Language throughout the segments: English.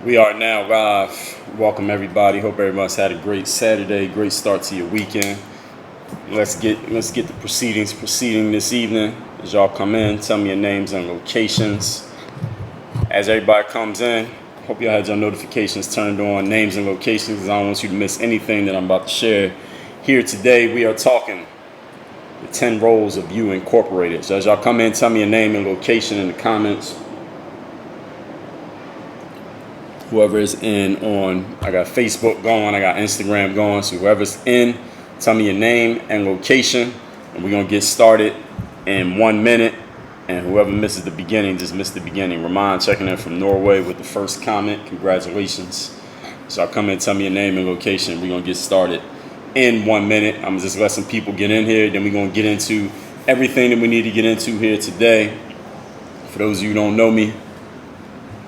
We are now live. Welcome everybody. Hope everybody's had a great Saturday, great start to your weekend. Let's get the proceedings proceeding this evening. As y'all come in, tell me your names and locations. As everybody comes in, hope y'all had your notifications turned on, names and locations. I don't want you to miss anything that I'm about to share. Here today, we are talking the 10 roles of you incorporated. So as y'all come in, tell me your name and location in the comments. Whoever is in on, I got Facebook going, I got Instagram going, so whoever's in, tell me your name and location, and we're going to get started in 1 minute, and whoever misses the beginning, just missed the beginning. Ramon checking in from Norway with the first comment, congratulations. So I'll come in, tell me your name and location, we're going to get started in 1 minute. I'm going to just let some people get in here, then we're going to get into everything that we need to get into here today. For those of you who don't know me,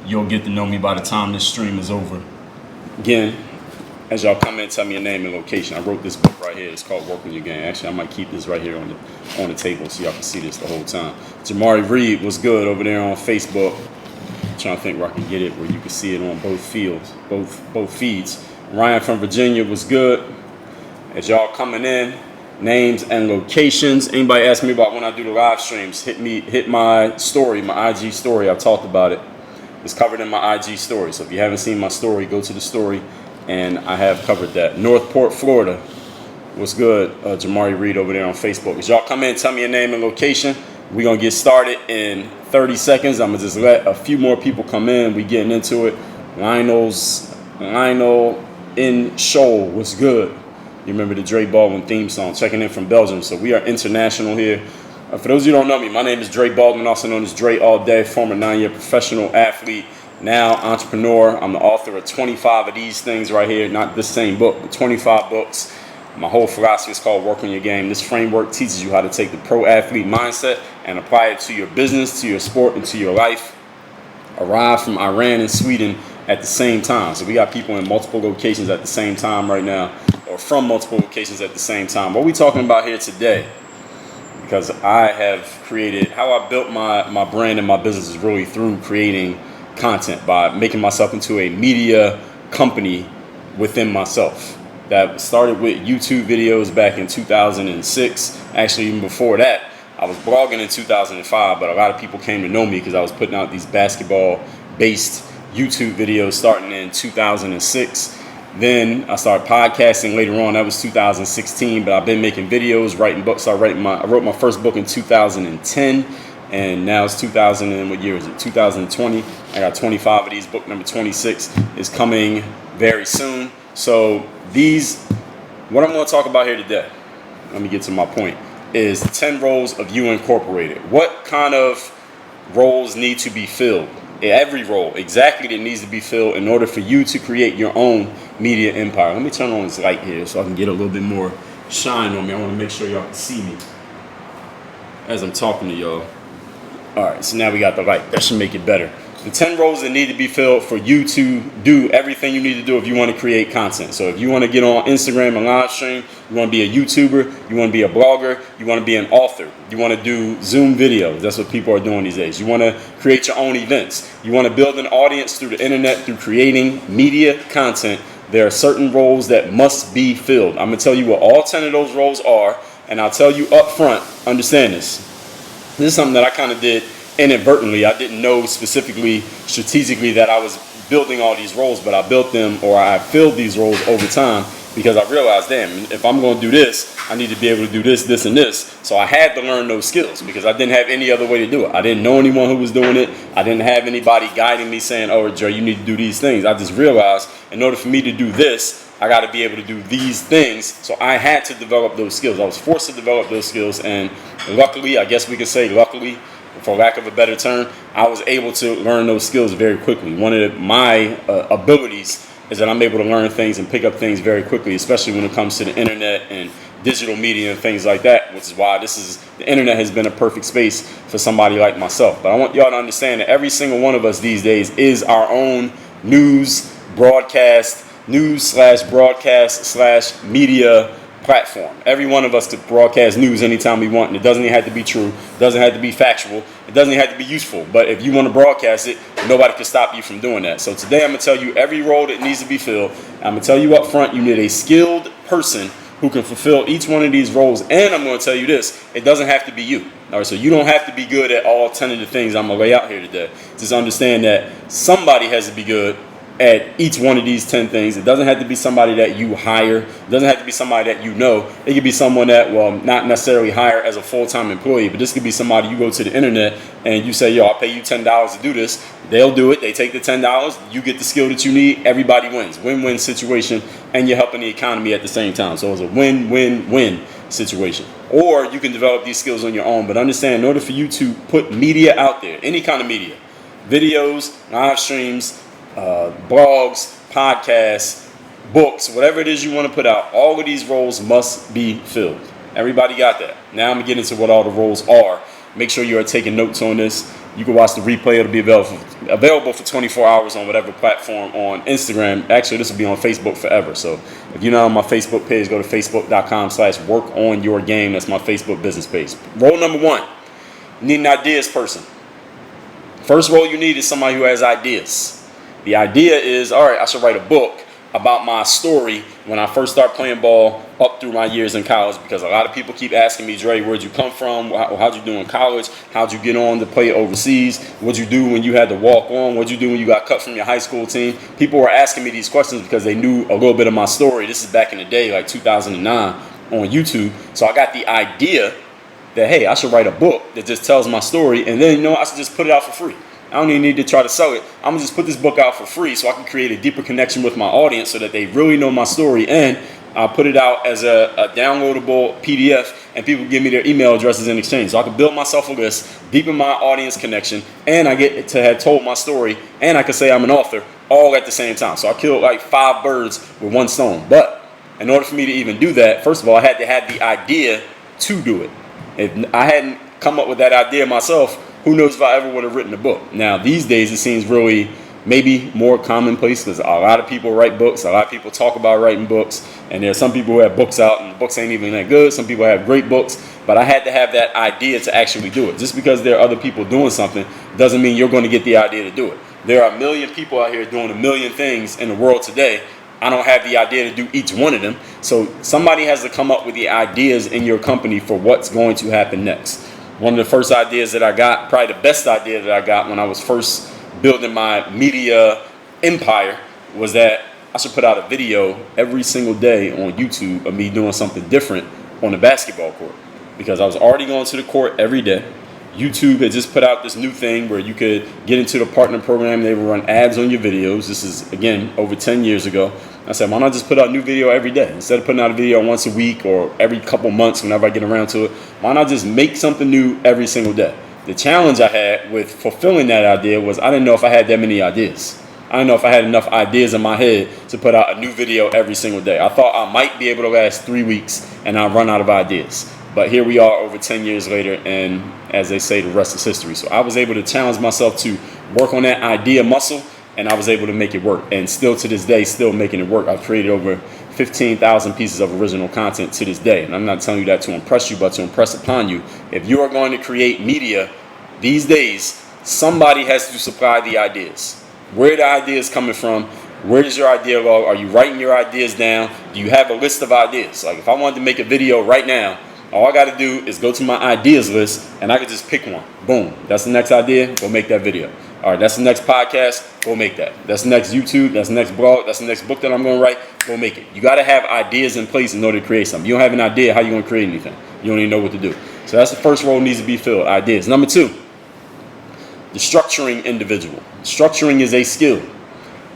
you'll get to know me by the time this stream is over. Again, as y'all come in, tell me your name and location. I wrote this book right here. It's called Work on Your Game. Actually, I might keep this right here on the table so y'all can see this the whole time. Jamari Reed was good over there on Facebook. I'm trying to think where I can get it where you can see it on both feeds. Ryan from Virginia was good. As y'all coming in, names and locations. Anybody ask me about when I do the live streams, hit my story, my IG story. I've talked about it. It's covered in my IG story. So if you haven't seen my story, go to the story, and I have covered that. Northport, Florida. What's good? Jamari Reed over there on Facebook. As y'all come in, tell me your name and location. We're going to get started in 30 seconds. I'm going to just let a few more people come in. We getting into it. Lionel in Shoal. What's good? You remember the Dre Baldwin theme song. Checking in from Belgium. So we are international here. For those of you who don't know me, my name is Dre Baldwin, also known as Dre All Day, former 9-year professional athlete, now entrepreneur. I'm the author of 25 of these things right here, not the same book, but 25 books. My whole philosophy is called Work on Your Game. This framework teaches you how to take the pro athlete mindset and apply it to your business, to your sport, and to your life. Arrived from Iran and Sweden at the same time. So we got people in multiple locations at the same time right now, or from multiple locations at the same time. What are we talking about here today? Because I have created, how I built my brand and my business is really through creating content, by making myself into a media company within myself. That started with YouTube videos back in 2006. Actually, even before that, I was blogging in 2005, but a lot of people came to know me because I was putting out these basketball-based YouTube videos starting in 2006. Then I started podcasting later on. That was 2016, but I've been making videos, writing books. I wrote my first book in 2010, and now it's 2000 and what year is it? 2020. I got 25 of these. Book number 26 is coming very soon. So what I'm going to talk about here today, let me get to my point, is 10 roles of you incorporated. What kind of roles need to be filled? Every role exactly that needs to be filled in order for you to create your own media empire. Let me turn on this light here so I can get a little bit more shine on me. I want to make sure y'all can see me as I'm talking to y'all. All right, so now we got the light. That should make it better. The 10 roles that need to be filled for you to do everything you need to do if you want to create content. So if you want to get on Instagram and live stream, you want to be a YouTuber, you want to be a blogger, you want to be an author, you want to do Zoom videos. That's what people are doing these days. You want to create your own events. You want to build an audience through the internet, through creating media content. There are certain roles that must be filled. I'm going to tell you what all 10 of those roles are, and I'll tell you up front, understand this. This is something that I kind of did inadvertently. I didn't know specifically, strategically, that I was building all these roles, but I built them, or I filled these roles over time because I realized, damn, if I'm going to do this, I need to be able to do this, this, and this. So I had to learn those skills because I didn't have any other way to do it. I didn't know anyone who was doing it. I didn't have anybody guiding me saying, oh, Dre, you need to do these things. I just realized in order for me to do this, I got to be able to do these things. So I had to develop those skills. I was forced to develop those skills. And luckily, I guess we could say luckily, for lack of a better term, I was able to learn those skills very quickly. One of my abilities is that I'm able to learn things and pick up things very quickly, especially when it comes to the internet and digital media and things like that, which is why the internet has been a perfect space for somebody like myself. But I want y'all to understand that every single one of us these days is our own news/broadcast/media platform. Every one of us could broadcast news anytime we want, and it doesn't even have to be true. It doesn't have to be factual. It doesn't even have to be useful. But if you want to broadcast it, nobody can stop you from doing that. So today I'm going to tell you every role that needs to be filled. I'm going to tell you up front, you need a skilled person who can fulfill each one of these roles. And I'm going to tell you this, it doesn't have to be you. All right, so you don't have to be good at all 10 of the things I'm going to lay out here today. Just understand that somebody has to be good at each one of these 10 things. It doesn't have to be somebody that you hire. It doesn't have to be somebody that you know. It could be someone that, well, not necessarily hire as a full-time employee, but this could be somebody you go to the internet and you say, yo, I'll pay you $10 to do this. They'll do it. They take the $10. You get the skill that you need. Everybody wins. Win-win situation, and you're helping the economy at the same time. So it's a win-win-win situation. Or you can develop these skills on your own, but understand in order for you to put media out there, any kind of media, videos, live streams, blogs, podcasts, books, whatever it is you want to put out, all of these roles must be filled. Everybody got that. Now I'm going to get into what all the roles are. Make sure you are taking notes on this. You can watch the replay. It'll be available for 24 hours on whatever platform on Instagram. Actually, this will be on Facebook forever. So if you're not on my Facebook page, go to facebook.com/workonyourgame. That's my Facebook business page. Role number 1, you need an ideas person. First role you need is somebody who has ideas. The idea is, all right, I should write a book about my story when I first started playing ball up through my years in college, because a lot of people keep asking me, Dre, where'd you come from? How'd you do in college? How'd you get on to play overseas? What'd you do when you had to walk on? What'd you do when you got cut from your high school team? People were asking me these questions because they knew a little bit of my story. This is back in the day, like 2009 on YouTube. So I got the idea that, hey, I should write a book that just tells my story, and then, I should just put it out for free. I don't even need to try to sell it. I'm going to just put this book out for free so I can create a deeper connection with my audience so that they really know my story. And I'll put it out as a downloadable PDF, and people give me their email addresses in exchange. So I can build myself a list, deepen my audience connection, and I get to have told my story, and I can say I'm an author all at the same time. So I killed like 5 birds with one stone. But in order for me to even do that, first of all, I had to have the idea to do it. If I hadn't come up with that idea myself, who knows if I ever would have written a book. Now, these days, it seems really maybe more commonplace because a lot of people write books. A lot of people talk about writing books. And there are some people who have books out and the books ain't even that good. Some people have great books. But I had to have that idea to actually do it. Just because there are other people doing something doesn't mean you're going to get the idea to do it. There are a million people out here doing a million things in the world today. I don't have the idea to do each one of them. So somebody has to come up with the ideas in your company for what's going to happen next. One of the first ideas that I got, probably the best idea that I got when I was first building my media empire, was that I should put out a video every single day on YouTube of me doing something different on the basketball court. Because I was already going to the court every day. YouTube had just put out this new thing where you could get into the partner program. They would run ads on your videos. This is, again, over 10 years ago. I said, why not just put out a new video every day? Instead of putting out a video once a week or every couple months whenever I get around to it, why not just make something new every single day? The challenge I had with fulfilling that idea was I didn't know if I had that many ideas. I didn't know if I had enough ideas in my head to put out a new video every single day. I thought I might be able to last 3 weeks and I'll run out of ideas. But here we are over 10 years later, and as they say, the rest is history. So I was able to challenge myself to work on that idea muscle, and I was able to make it work. And still to this day, still making it work. I've created over 15,000 pieces of original content to this day. And I'm not telling you that to impress you, but to impress upon you. If you are going to create media these days, somebody has to supply the ideas. Where are the ideas coming from? Where does your idea go? Are you writing your ideas down? Do you have a list of ideas? Like if I wanted to make a video right now, all I got to do is go to my ideas list and I could just pick one. Boom. That's the next idea. Go make that video. All right. That's the next podcast. Go make that. That's the next YouTube. That's the next blog. That's the next book that I'm going to write. Go make it. You got to have ideas in place in order to create something. You don't have an idea. How you going to create anything? You don't even know what to do. So that's the first role needs to be filled. Ideas. Number 2, the structuring individual. Structuring is a skill.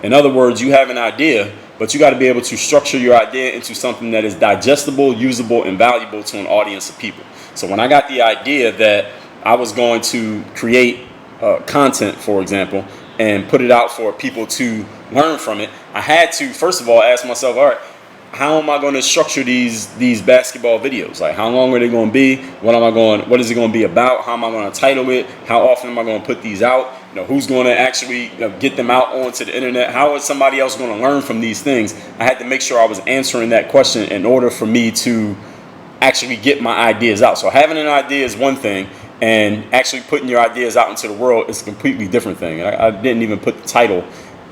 In other words, you have an idea, but you got to be able to structure your idea into something that is digestible, usable, and valuable to an audience of people. So when I got the idea that I was going to create content, for example, and put it out for people to learn from it, I had to, first of all, ask myself, all right, how am I going to structure these basketball videos? Like, how long are they going to be? What is it going to be about? How am I going to title it? How often am I going to put these out? Who's going to actually get them out onto the internet? How is somebody else going to learn from these things? I had to make sure I was answering that question in order for me to actually get my ideas out. So having an idea is one thing, and actually putting your ideas out into the world is a completely different thing. I didn't even put the title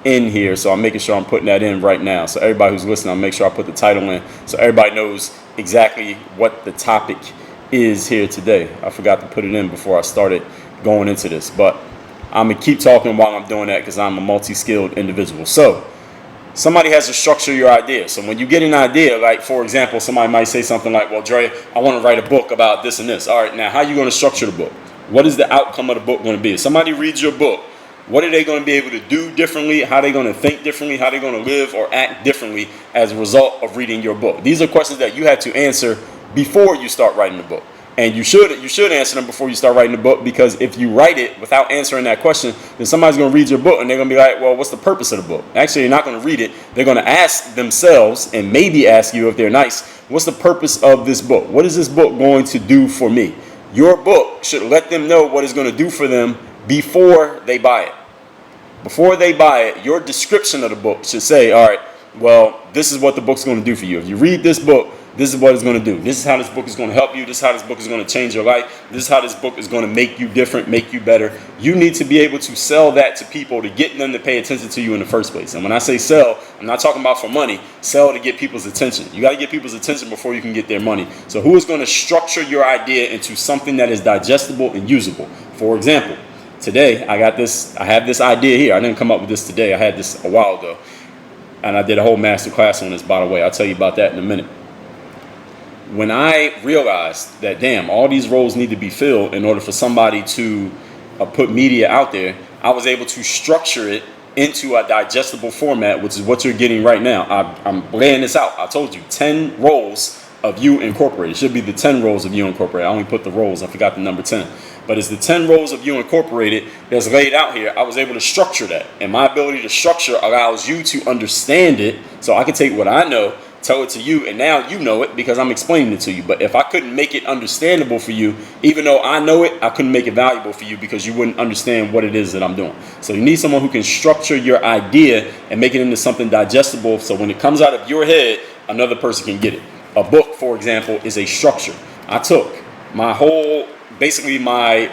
in here, so I'm making sure I'm putting that in right now. So everybody who's listening, I'll make sure I put the title in so everybody knows exactly what the topic is here today. I forgot to put it in before I started going into this, but I'm going to keep talking while I'm doing that because I'm a multi-skilled individual. So somebody has to structure your idea. So when you get an idea, like, for example, somebody might say something like, well, Dre, I want to write a book about this and this. All right, now how are you going to structure the book? What is the outcome of the book going to be? If somebody reads your book, what are they going to be able to do differently? How are they going to think differently? How are they going to live or act differently as a result of reading your book? These are questions that you have to answer before you start writing the book. And you should answer them before you start writing the book, because if you write it without answering that question, then somebody's going to read your book and they're going to be like, well, what's the purpose of the book? Actually, they're not going to read it. They're going to ask themselves, and maybe ask you if they're nice, what's the purpose of this book? What is this book going to do for me? Your book should let them know what it's going to do for them before they buy it. Before they buy it, your description of the book should say, all right, well, this is what the book's going to do for you. If you read this book, this is what it's going to do. This is how this book is going to help you. This is how this book is going to change your life. This is how this book is going to make you different, make you better. You need to be able to sell that to people to get them to pay attention to you in the first place. And when I say sell, I'm not talking about for money. Sell to get people's attention. You got to get people's attention before you can get their money. So who is going to structure your idea into something that is digestible and usable? For example, today I have this idea here. I didn't come up with this today. I had this a while ago. And I did a whole master class on this, by the way. I'll tell you about that in a minute. When I realized that, damn, all these roles need to be filled in order for somebody to put media out there, I was able to structure it into a digestible format, which is what you're getting right now. I'm laying this out. I told you 10 roles of You Incorporated. It should be the 10 roles of You Incorporated. I only put the roles. I forgot the number 10. But it's the 10 roles of You Incorporated that's laid out here. I was able to structure that. And my ability to structure allows you to understand it. So I can take what I know, tell it to you, and now you know it because I'm explaining it to you. But if I couldn't make it understandable for you, even though I know it, I couldn't make it valuable for you because you wouldn't understand what it is that I'm doing. So you need someone who can structure your idea and make it into something digestible, so when it comes out of your head, another person can get it. A book, for example, is a structure. I took my whole, basically my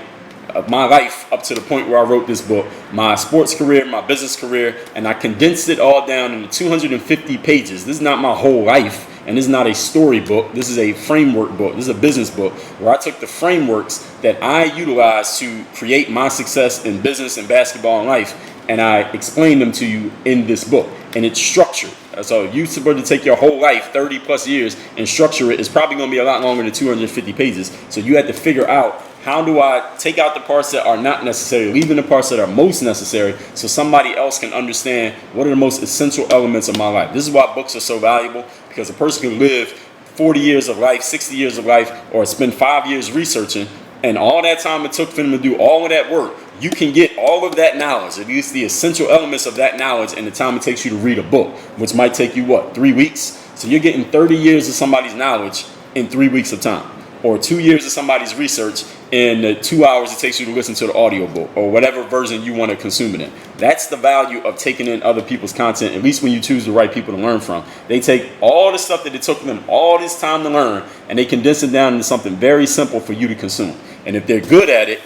life up to the point where I wrote this book, my sports career, my business career, and I condensed it all down into 250 pages. This is not my whole life, and this is not a story book. This is a framework book. This is a business book where I took the frameworks that I utilize to create my success in business and basketball and life, and I explained them to you in this book. And it's structured. So if you're supposed to take your whole life, 30 plus years, and structure it, it's probably going to be a lot longer than 250 pages. So you have to figure out, how do I take out the parts that are not necessary, leaving the parts that are most necessary, so somebody else can understand what are the most essential elements of my life. This is why books are so valuable, because a person can live 40 years of life, 60 years of life, or spend 5 years researching, and all that time it took for them to do all of that work, you can get all of that knowledge, at least the essential elements of that knowledge, in the time it takes you to read a book, which might take you, 3 weeks? So you're getting 30 years of somebody's knowledge in 3 weeks of time, or 2 years of somebody's research in the 2 hours it takes you to listen to the audiobook, or whatever version you want to consume it in. That's the value of taking in other people's content, at least when you choose the right people to learn from. They take all the stuff that it took them all this time to learn, and they condense it down into something very simple for you to consume. And if they're good at it,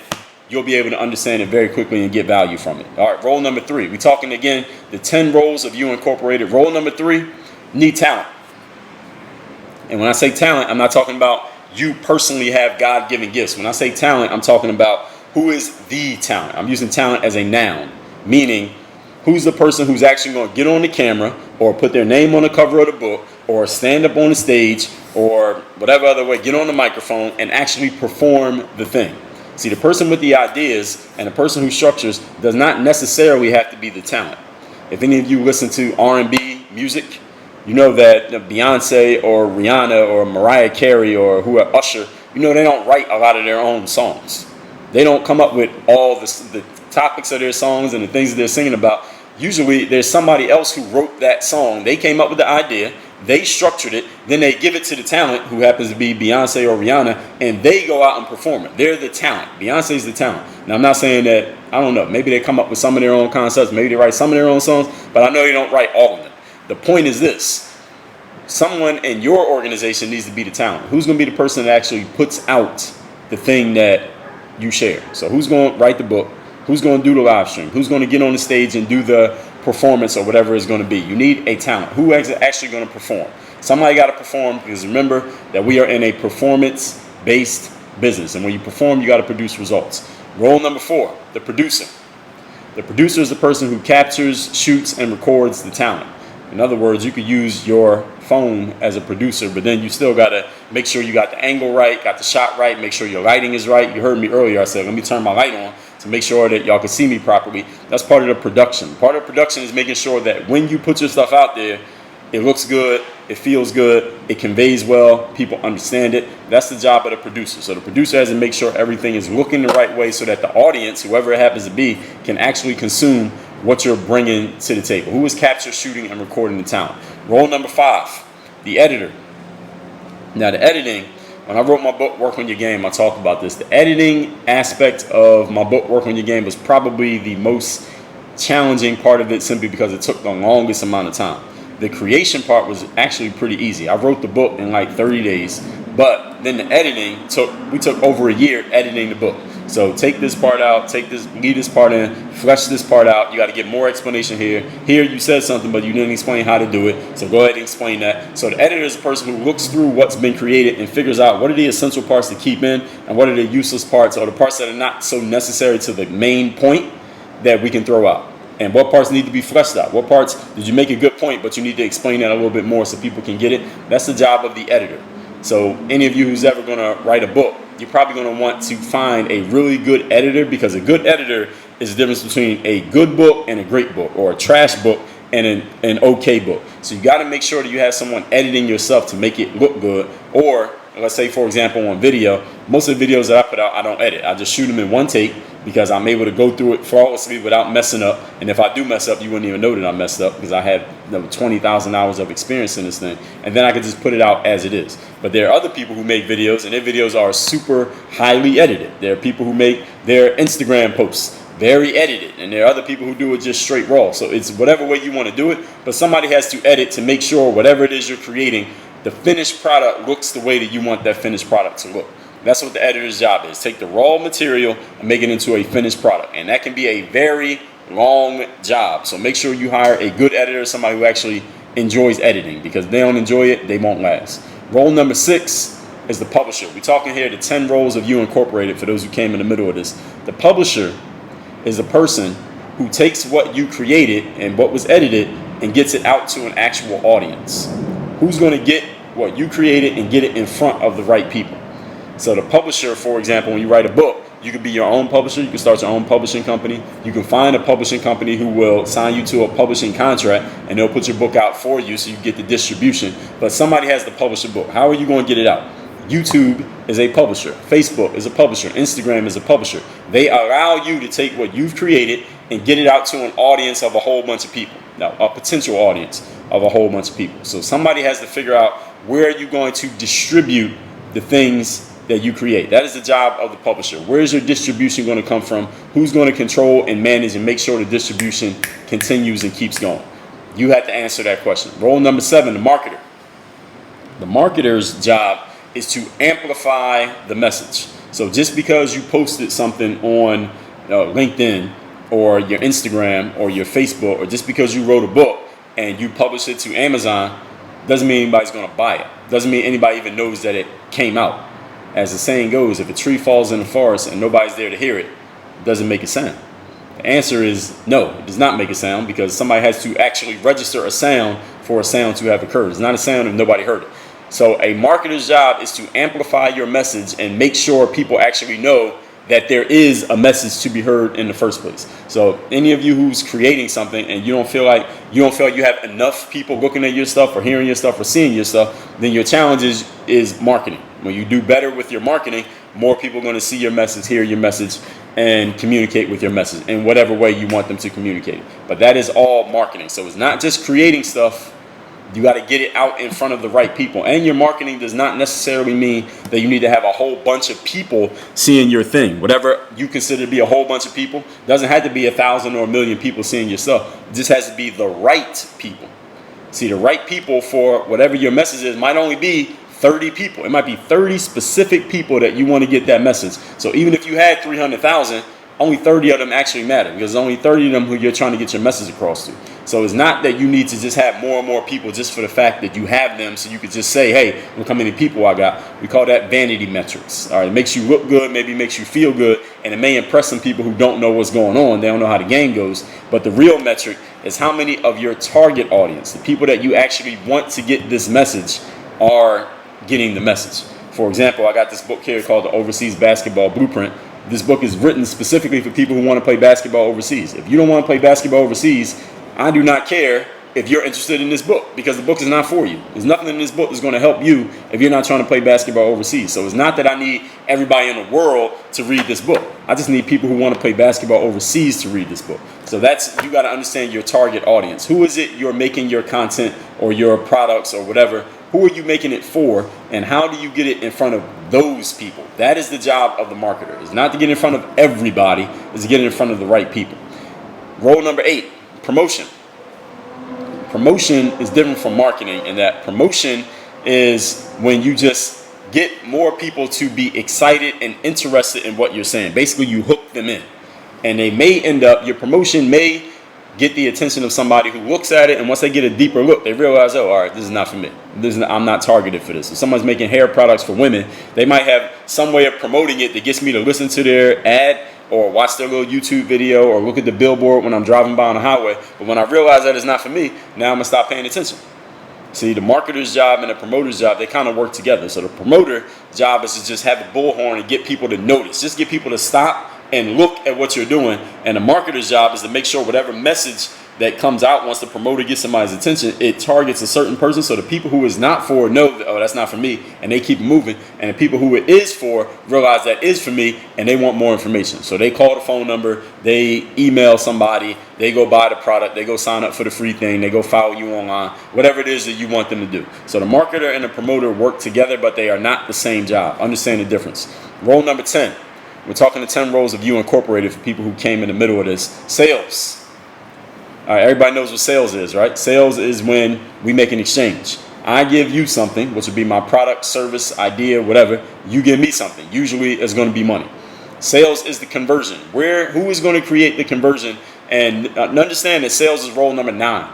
you'll be able to understand it very quickly and get value from it. All right, role number 3. We're talking again, the 10 roles of You Incorporated. Role number 3, need talent. And when I say talent, I'm not talking about you personally have God-given gifts. When I say talent, I'm talking about who is the talent. I'm using talent as a noun, meaning who's the person who's actually going to get on the camera or put their name on the cover of the book or stand up on the stage or whatever other way, get on the microphone and actually perform the thing. See, the person with the ideas and the person who structures does not necessarily have to be the talent. If any of you listen to R&B music, you know that Beyonce or Rihanna or Mariah Carey or Usher, you know they don't write a lot of their own songs. They don't come up with all the topics of their songs and the things that they're singing about. Usually there's somebody else who wrote that song. They came up with the idea, They structured it. Then they give it to the talent, who happens to be Beyonce or Rihanna, and they go out and perform it. They're the talent. Beyonce's the talent. Now, I'm not saying that, I don't know, maybe they come up with some of their own concepts. Maybe they write some of their own songs, but I know they don't write all of them. The point is this. Someone in your organization needs to be the talent. Who's going to be the person that actually puts out the thing that you share? So who's going to write the book? Who's going to do the live stream? Who's going to get on the stage and do the performance or whatever it's going to be? You need a talent. Who is actually going to perform? Somebody got to perform, because remember that we are in a performance-based business. And when you perform, you got to produce results. Role number 4, the producer. The producer is the person who captures, shoots, and records the talent. In other words, you could use your phone as a producer, but then you still got to make sure you got the angle right, got the shot right, make sure your lighting is right. You heard me earlier. I said, let me turn my light on to make sure that y'all can see me properly. That's part of the production. Part of the production is making sure that when you put your stuff out there, it looks good, it feels good, it conveys well, people understand it. That's the job of the producer. So the producer has to make sure everything is looking the right way so that the audience, whoever it happens to be, can actually consume what you're bringing to the table. Who is capture, shooting, and recording the talent? Role number 5, the editor. Now, the editing, when I wrote my book, Work on Your Game, I talked about this. The editing aspect of my book, Work on Your Game, was probably the most challenging part of it, simply because it took the longest amount of time. The creation part was actually pretty easy. I wrote the book in like 30 days, but then the editing we took over a year editing the book. So take this part out, leave this part in, flesh this part out. You got to get more explanation here. Here you said something, but you didn't explain how to do it. So go ahead and explain that. So the editor is the person who looks through what's been created and figures out what are the essential parts to keep in and what are the useless parts, or the parts that are not so necessary to the main point that we can throw out. And what parts need to be fleshed out? What parts did you make a good point, but you need to explain that a little bit more so people can get it? That's the job of the editor. So any of you who's ever going to write a book, you're probably going to want to find a really good editor, because a good editor is the difference between a good book and a great book, or a trash book and an okay book. So you got to make sure that you have someone editing your stuff to make it look good. Or let's say, for example, on video, most of the videos that I put out, I don't edit. I just shoot them in one take, because I'm able to go through it flawlessly without messing up. And if I do mess up, you wouldn't even know that I messed up, because I have 20,000 hours of experience in this thing. And then I could just put it out as it is. But there are other people who make videos, and their videos are super highly edited. There are people who make their Instagram posts very edited, and there are other people who do it just straight raw. So it's whatever way you want to do it, but somebody has to edit to make sure whatever it is you're creating, the finished product looks the way that you want that finished product to look. That's what the editor's job is. Take the raw material and make it into a finished product. And that can be a very long job. So make sure you hire a good editor, somebody who actually enjoys editing, because if they don't enjoy it, they won't last. Role number 6 is the publisher. We're talking here the 10 roles of You Incorporated, for those who came in the middle of this. The publisher is the person who takes what you created and what was edited and gets it out to an actual audience. Who's going to get what you created and get it in front of the right people? So the publisher, for example, when you write a book, you could be your own publisher. You can start your own publishing company. You can find a publishing company who will sign you to a publishing contract, and they'll put your book out for you so you get the distribution. But somebody has to publish a book. How are you going to get it out? YouTube is a publisher. Facebook is a publisher. Instagram is a publisher. They allow you to take what you've created and get it out to an audience of a whole bunch of people. Now, a potential audience of a whole bunch of people. So somebody has to figure out where are you going to distribute the things that you create. That is the job of the publisher. Where is your distribution going to come from? Who's going to control and manage and make sure the distribution continues and keeps going? You have to answer that question. Role number 7, the marketer. The marketer's job is to amplify the message. So just because you posted something on LinkedIn or your Instagram or your Facebook, or just because you wrote a book and you publish it to Amazon, doesn't mean anybody's going to buy it. Doesn't mean anybody even knows that it came out. As the saying goes, if a tree falls in the forest and nobody's there to hear it, it doesn't make a sound. The answer is no, it does not make a sound, because somebody has to actually register a sound for a sound to have occurred. It's not a sound if nobody heard it. So a marketer's job is to amplify your message and make sure people actually know that there is a message to be heard in the first place. So any of you who's creating something and you don't feel like you have enough people looking at your stuff or hearing your stuff or seeing your stuff, then your challenge is marketing. When you do better with your marketing, more people are going to see your message, hear your message, and communicate with your message in whatever way you want them to communicate. But that is all marketing. So it's not just creating stuff You got to get it out in front of the right people. And your marketing does not necessarily mean that you need to have a whole bunch of people seeing your thing. Whatever you consider to be a whole bunch of people, doesn't have to be 1,000 or 1,000,000 people seeing your stuff. It just has to be the right people. See, the right people for whatever your message is might only be 30 people. It might be 30 specific people that you want to get that message. So even if you had 300,000, only 30 of them actually matter, because there's only 30 of them who you're trying to get your message across to. So it's not that you need to just have more and more people just for the fact that you have them, so you could just say, hey, look how many people I got. We call that vanity metrics. All right, it makes you look good, maybe makes you feel good, and it may impress some people who don't know what's going on. They don't know how the game goes. But the real metric is how many of your target audience, the people that you actually want to get this message, are getting the message. For example, I got this book here called The Overseas Basketball Blueprint. This book is written specifically for people who want to play basketball overseas. If you don't want to play basketball overseas, I do not care if you're interested in this book, because the book is not for you. There's nothing in this book that's going to help you if you're not trying to play basketball overseas. So it's not that I need everybody in the world to read this book. I just need people who want to play basketball overseas to read this book. So that's, you got to understand your target audience. Who is it you're making your content or your products or whatever? Who are you making it for, and how do you get it in front of those people? That is the job of the marketer. It's not to get in front of everybody, it's to get in front of the right people. Role number 8, promotion. Promotion is different from marketing in that promotion is when you just get more people to be excited and interested in what you're saying. Basically, you hook them in, and they may end up, your promotion may get the attention of somebody who looks at it, and once they get a deeper look, they realize, oh, all right, this is not for me. I'm not targeted for this. If someone's making hair products for women, they might have some way of promoting it that gets me to listen to their ad or watch their little YouTube video or look at the billboard when I'm driving by on the highway. But when I realize that it's not for me, now I'm going to stop paying attention. See, the marketer's job and the promoter's job, they kind of work together. So the promoter job is to just have a bullhorn and get people to notice. Just get people to stop and look at what you're doing. And the marketer's job is to make sure whatever message that comes out once the promoter gets somebody's attention, it targets a certain person. So the people who it's not for know that, oh, that's not for me, and they keep moving. And the people who it is for realize that is for me, and they want more information. So they call the phone number, they email somebody, they go buy the product, they go sign up for the free thing, they go follow you online, whatever it is that you want them to do. So the marketer and the promoter work together, but they are not the same job. Understand the difference. Role number 10. We're talking the 10 roles of You Incorporated for people who came in the middle of this. Sales. All right, everybody knows what sales is, right? Sales is when we make an exchange. I give you something, which would be my product, service, idea, whatever. You give me something. Usually it's going to be money. Sales is the conversion. Who is going to create the conversion? And understand that sales is role number 9.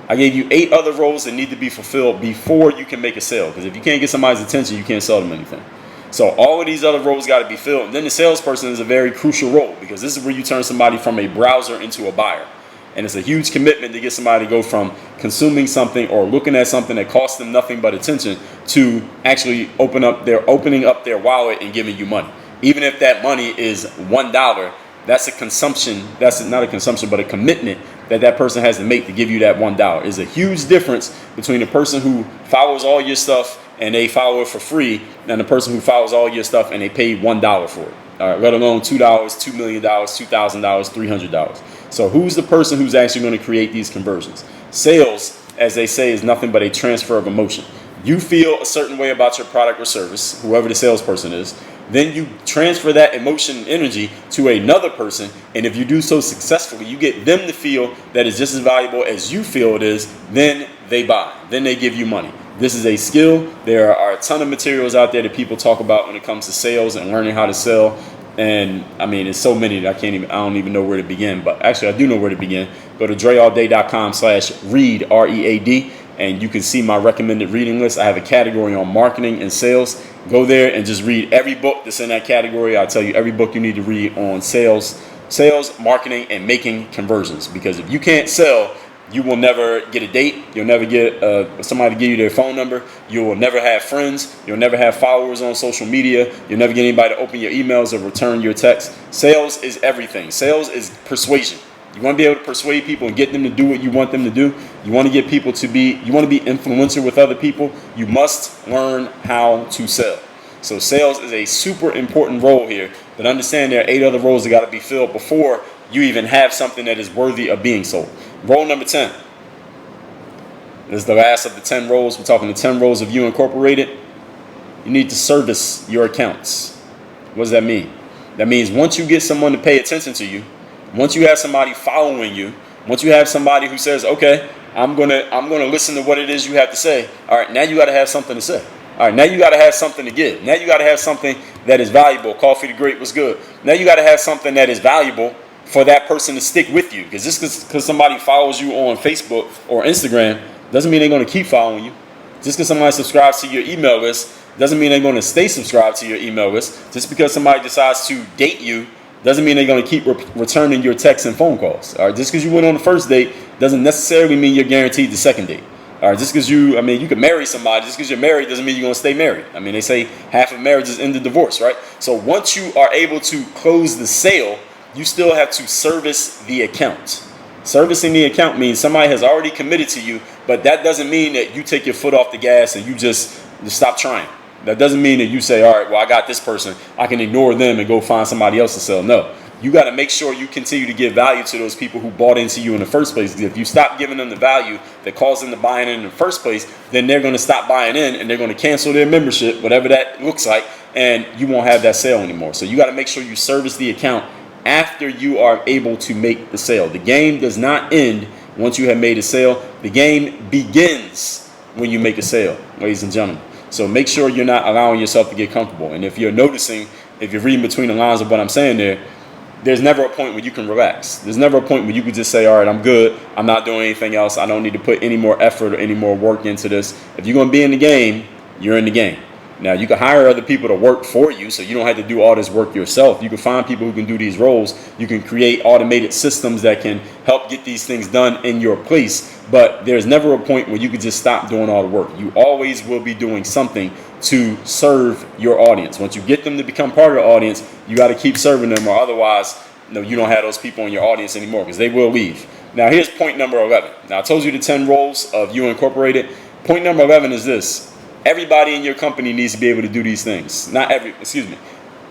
I gave you 8 other roles that need to be fulfilled before you can make a sale. Because if you can't get somebody's attention, you can't sell them anything. So all of these other roles got to be filled. And then the salesperson is a very crucial role, because this is where you turn somebody from a browser into a buyer. And it's a huge commitment to get somebody to go from consuming something or looking at something that costs them nothing but attention to actually opening up their wallet and giving you money. Even if that money is $1, that's a consumption. That's not a consumption, but a commitment that person has to make to give you that $1. There's a huge difference between the person who follows all your stuff and they follow it for free and the person who follows all your stuff and they pay $1 for it. All right, let alone $2, $2 million, $2,000, $300. So who's the person who's actually going to create these conversions? Sales, as they say, is nothing but a transfer of emotion. You feel a certain way about your product or service, whoever the salesperson is, then you transfer that emotion and energy to another person, and if you do so successfully, you get them to feel that it's just as valuable as you feel it is, then they buy, then they give you money. This is a skill. There are a ton of materials out there that people talk about when it comes to sales and learning how to sell. And I mean, it's so many that I don't even know where to begin. But actually, I do know where to begin. Go to dreallday.com/read, READ, and you can see my recommended reading list. I have a category on marketing and sales. Go there and just read every book that's in that category. I'll tell you every book you need to read on sales, marketing, and making conversions. Because if you can't sell, you will never get a date. You'll never get somebody to give you their phone number. You will never have friends. You'll never have followers on social media. You'll never get anybody to open your emails or return your texts. Sales is everything. Sales is persuasion. You want to be able to persuade people and get them to do what you want them to do. You want to get people you want to be influential with other people. You must learn how to sell. So sales is a super important role here. But understand there are 8 other roles that got to be filled before you even have something that is worthy of being sold. Role number 10. This is the last of the 10 roles. We're talking the 10 roles of You Incorporated. You need to service your accounts. What does that mean? That means once you get someone to pay attention to you, once you have somebody following you, once you have somebody who says, okay, I'm gonna listen to what it is you have to say. All right, now you got to have something to say. All right, now you got to have something to give. Now you got to have something that is valuable. Coffee the Great was good. Now you got to have something that is valuable for that person to stick with you. Because just because somebody follows you on Facebook or Instagram doesn't mean they're going to keep following you. Just because somebody subscribes to your email list doesn't mean they're going to stay subscribed to your email list. Just because somebody decides to date you doesn't mean they're going to keep returning your texts and phone calls. All right, just because you went on the first date doesn't necessarily mean you're guaranteed the second date. All right, just because you can marry somebody, just because you're married doesn't mean you're going to stay married. I mean, they say half of marriages end in divorce, right? So once you are able to close the sale, you still have to service the account. Servicing the account means somebody has already committed to you, but that doesn't mean that you take your foot off the gas and you just stop trying. That doesn't mean that you say, all right, well, I got this person, I can ignore them and go find somebody else to sell. No, you got to make sure you continue to give value to those people who bought into you in the first place. Because if you stop giving them the value that caused them to buy in the first place, then they're going to stop buying in and they're going to cancel their membership, whatever that looks like, and you won't have that sale anymore. So you got to make sure you service the account after you are able to make the sale. The game does not end once you have made a sale. The game begins when you make a sale, ladies and gentlemen. So make sure you're not allowing yourself to get comfortable. And if you're noticing, if you're reading between the lines of what I'm saying there's never a point where you can relax. There's never a point where you can just say, all right, I'm good. I'm not doing anything else. I don't need to put any more effort or any more work into this. If you're going to be in the game, you're in the game. Now, you can hire other people to work for you, so you don't have to do all this work yourself. You can find people who can do these roles. You can create automated systems that can help get these things done in your place. But there's never a point where you can just stop doing all the work. You always will be doing something to serve your audience. Once you get them to become part of the audience, you got to keep serving them, or otherwise, you don't have those people in your audience anymore, because they will leave. Now, here's point number 11. Now, I told you the 10 roles of You Incorporated. Point number 11 is this. Everybody in your company needs to be able to do these things.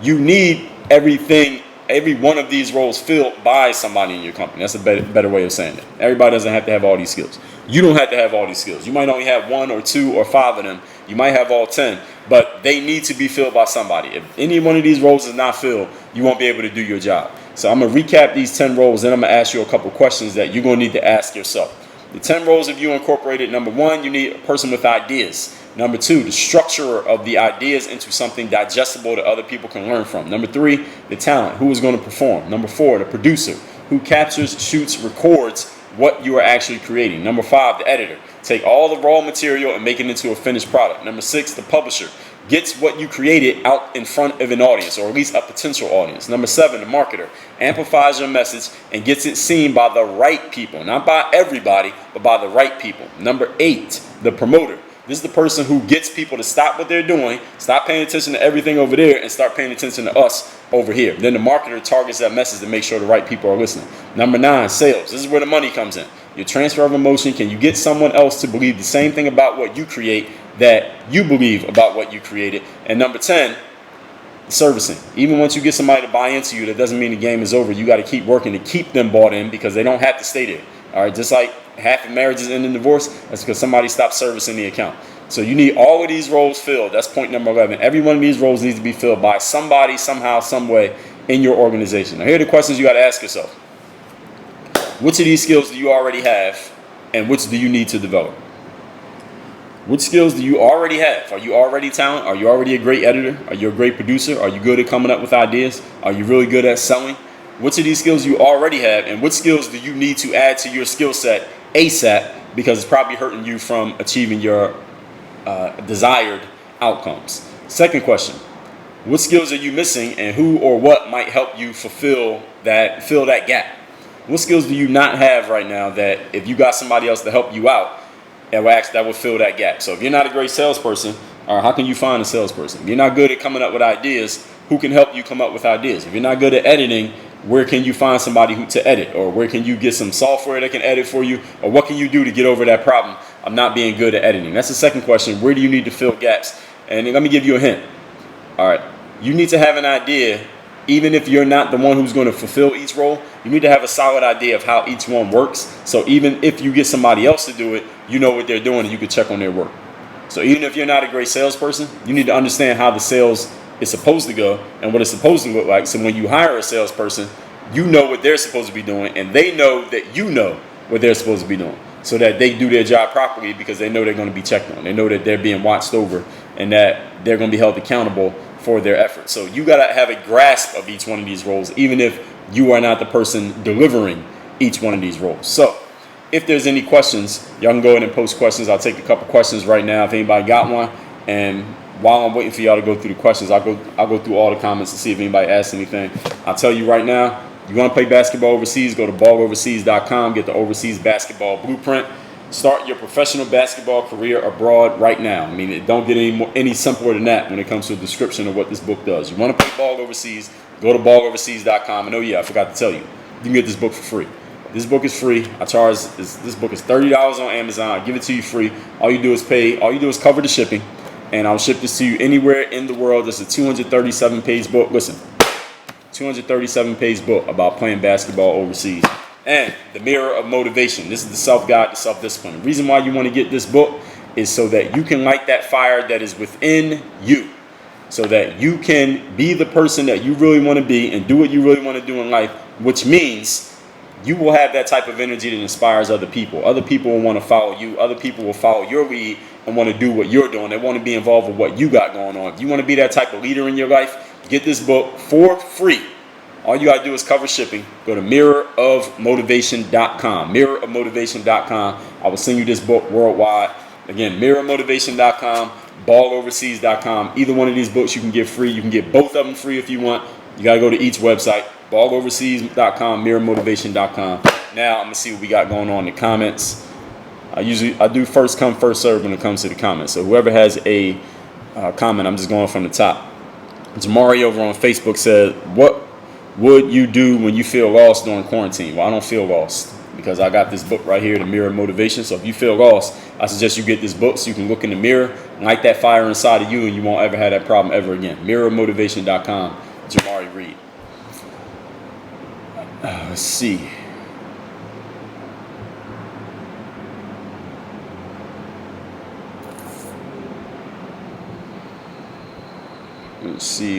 You need every one of these roles filled by somebody in your company. That's a better way of saying it. Everybody doesn't have to have all these skills. You don't have to have all these skills. You might only have 1 or 2 or 5 of them. You might have all 10, but they need to be filled by somebody. If any one of these roles is not filled, you won't be able to do your job. So I'm going to recap these 10 roles, and I'm going to ask you a couple questions that you're going to need to ask yourself. The 10 roles of You Incorporated. Number 1, you need a person with ideas. Number 2, the structure of the ideas into something digestible that other people can learn from. Number 3, the talent, who is going to perform. Number 4, the producer, who captures, shoots, records what you are actually creating. Number 5, the editor, take all the raw material and make it into a finished product. Number 6, the publisher, gets what you created out in front of an audience, or at least a potential audience. Number 7, the marketer, amplifies your message and gets it seen by the right people, not by everybody, but by the right people. Number 8, the promoter. This is the person who gets people to stop what they're doing, stop paying attention to everything over there, and start paying attention to us over here. Then the marketer targets that message to make sure the right people are listening. Number 9, sales. This is where the money comes in. Your transfer of emotion. Can you get someone else to believe the same thing about what you create that you believe about what you created? And number 10, servicing. Even once you get somebody to buy into you, that doesn't mean the game is over. You got to keep working to keep them bought in, because they don't have to stay there. All right, just like half of marriages end in divorce, that's because somebody stopped servicing the account. So you need all of these roles filled. That's point number 11. Every one of these roles needs to be filled by somebody, somehow, some way in your organization. Now, here are the questions you got to ask yourself. Which of these skills do you already have, and which do you need to develop? Which skills do you already have? Are you already talented? Are you already a great editor? Are you a great producer? Are you good at coming up with ideas? Are you really good at selling? Which of these skills you already have, and which skills do you need to add to your skill set ASAP, because it's probably hurting you from achieving your desired outcomes? Second question, what skills are you missing, and who or what might help you fill that gap? What skills do you not have right now that if you got somebody else to help you out, that will fill that gap? So if you're not a great salesperson, how can you find a salesperson? If you're not good at coming up with ideas, who can help you come up with ideas? If you're not good at editing, where can you find somebody to edit? Or where can you get some software that can edit for you? Or what can you do to get over that problem of not being good at editing? That's the second question. Where do you need to fill gaps? And let me give you a hint. All right, you need to have an idea. Even if you're not the one who's going to fulfill each role, You need to have a solid idea of how each one works. So even if you get somebody else to do it, you know what they're doing and you can check on their work. So even if you're not a great salesperson, you need to understand how the sales is supposed to go and what it's supposed to look like. So when you hire a salesperson, you know what they're supposed to be doing and they know that you know what they're supposed to be doing, so that they do their job properly, because they know they're going to be checked on. They know that they're being watched over and that they're going to be held accountable for their efforts. So you got to have a grasp of each one of these roles, even if you are not the person delivering each one of these roles. So if there's any questions, y'all can go ahead and post questions. I'll take a couple questions right now if anybody got one. And while I'm waiting for y'all to go through the questions, I'll go through all the comments and see if anybody asks anything. I'll tell you right now, you want to play basketball overseas, go to balloverseas.com, get the overseas basketball blueprint. Start your professional basketball career abroad right now. I mean, it don't get any simpler than that when it comes to a description of what this book does. You want to play ball overseas, go to balloverseas.com. And oh yeah, I forgot to tell you, you can get this book for free. This book is free. This book is $30 on Amazon. I give it to you free. All you do is cover the shipping, and I'll ship this to you anywhere in the world. It's a 237-page book. Listen, 237-page book about playing basketball overseas. And the Mirror of Motivation. This is the self-guide to self-discipline. The reason why you want to get this book is so that you can light that fire that is within you, so that you can be the person that you really want to be and do what you really want to do in life, which means you will have that type of energy that inspires other people. Other people will want to follow you. Other people will follow your lead and want to do what you're doing. They want to be involved with what you got going on. If you want to be that type of leader in your life, get this book for free. All you got to do is cover shipping. Go to mirrorofmotivation.com. Mirrorofmotivation.com. I will send you this book worldwide. Again, mirrorofmotivation.com, balloverseas.com. Either one of these books you can get free. You can get both of them free if you want. You got to go to each website. balloverseas.com, mirrormotivation.com. Now I'm going to see what we got going on in the comments. I do first come, first serve when it comes to the comments. So whoever has a comment, I'm just going from the top. Jamari over on Facebook said, what would you do when you feel lost during quarantine? Well, I don't feel lost because I got this book right here, The Mirror of Motivation. So if you feel lost, I suggest you get this book so you can look in the mirror, light that fire inside of you, and you won't ever have that problem ever again. Mirrorofmotivation.com, Jamari Reed. Let's see.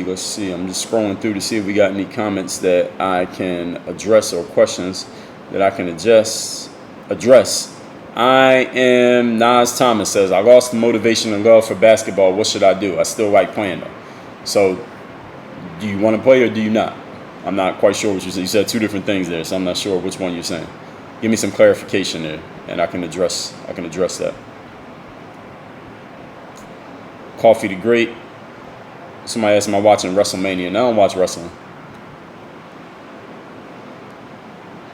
Let's see. I'm just scrolling through to see if we got any comments that I can address or questions that I can address. I am Nas Thomas says, I lost the motivation and love for basketball. What should I do? I still like playing though. So do you want to play or do you not? I'm not quite sure what you said. You said two different things there, so I'm not sure which one you're saying. Give me some clarification there, and I can address that. Coffee the Great. Somebody asked, am I watching WrestleMania? And I don't watch wrestling.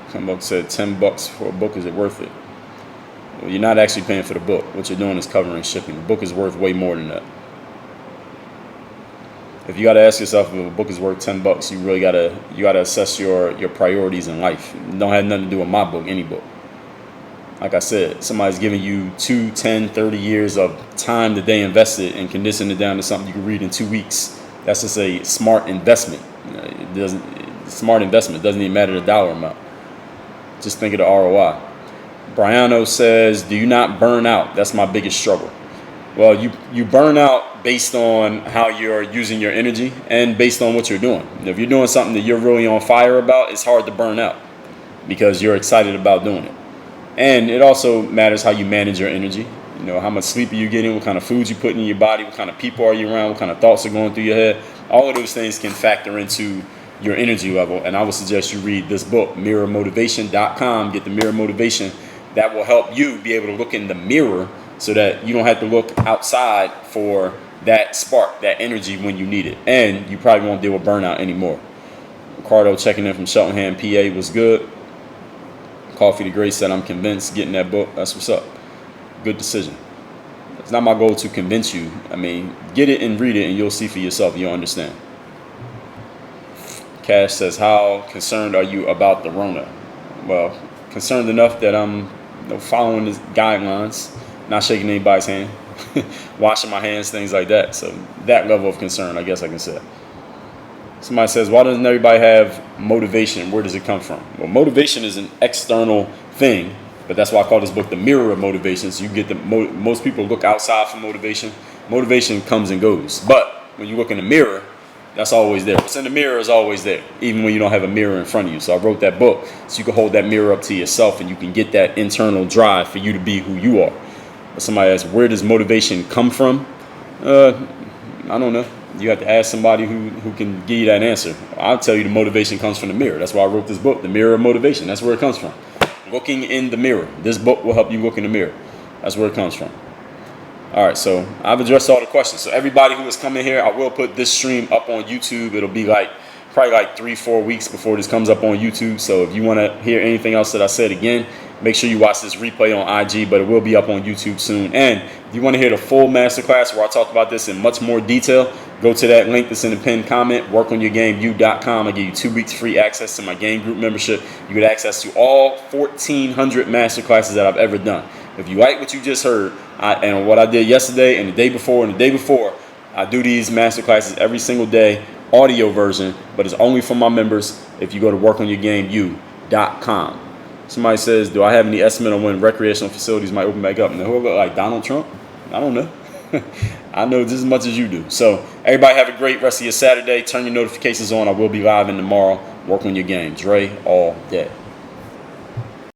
Somebody said $10 for a book, is it worth it? Well, you're not actually paying for the book. What you're doing is covering shipping. The book is worth way more than that. If you got to ask yourself if a book is worth $10, you really gotta assess your priorities in life. It don't have nothing to do with my book, any book. Like I said, somebody's giving you 2, 10, 30 years of time that they invested and condensing it down to something you can read in 2 weeks. That's just a smart investment. Smart investment doesn't even matter the dollar amount. Just think of the ROI. Briano says, do you not burn out? That's my biggest struggle. Well, you burn out based on how you're using your energy and based on what you're doing. If you're doing something that you're really on fire about, it's hard to burn out because you're excited about doing it. And it also matters how you manage your energy. You know, how much sleep are you getting, what kind of foods you put in your body, what kind of people are you around, what kind of thoughts are going through your head. All of those things can factor into your energy level. And I would suggest you read this book, mirrormotivation.com. Get the Mirror Motivation. That will help you be able to look in the mirror so that you don't have to look outside for that spark, that energy when you need it. And you probably won't deal with burnout anymore. Ricardo checking in from Cheltenham, PA was good. Coffee the Great said, I'm convinced getting that book. That's what's up. Good decision. It's not my goal to convince you. I mean, get it and read it and you'll see for yourself. You'll understand. Cash says, how concerned are you about the Rona? Well, concerned enough that I'm following the guidelines, not shaking anybody's hand, washing my hands, things like that. So that level of concern, I guess I can say. Somebody says, why doesn't everybody have motivation? Where does it come from? Well, motivation is an external thing, but that's why I call this book The Mirror of Motivation. So you get most people look outside for motivation. Motivation comes and goes. But when you look in the mirror, that's always there. What's in the mirror is always there, even when you don't have a mirror in front of you. So I wrote that book so you can hold that mirror up to yourself and you can get that internal drive for you to be who you are. But somebody asks, where does motivation come from? I don't know. You have to ask somebody who can give you that answer. I'll tell you the motivation comes from the mirror. That's why I wrote this book, The Mirror of Motivation. That's where it comes from. Looking in the mirror. This book will help you look in the mirror. That's where it comes from. All right, so I've addressed all the questions. So everybody who is coming here, I will put this stream up on YouTube. It'll be probably 3-4 weeks before this comes up on YouTube. So if you want to hear anything else that I said again, make sure you watch this replay on IG, but it will be up on YouTube soon. And if you want to hear the full masterclass where I talked about this in much more detail, go to that link that's in the pinned comment, workonyourgameu.com. I give you 2 weeks free access to my game group membership. You get access to all 1,400 masterclasses that I've ever done. If you like what you just heard, and what I did yesterday and the day before, I do these masterclasses every single day, audio version, but it's only for my members if you go to workonyourgameu.com. Somebody says, do I have any estimate on when recreational facilities might open back up? And who look like Donald Trump? I don't know. I know just as much as you do. So everybody have a great rest of your Saturday. Turn your notifications on. I will be live in tomorrow. Work on your game. Dre all day.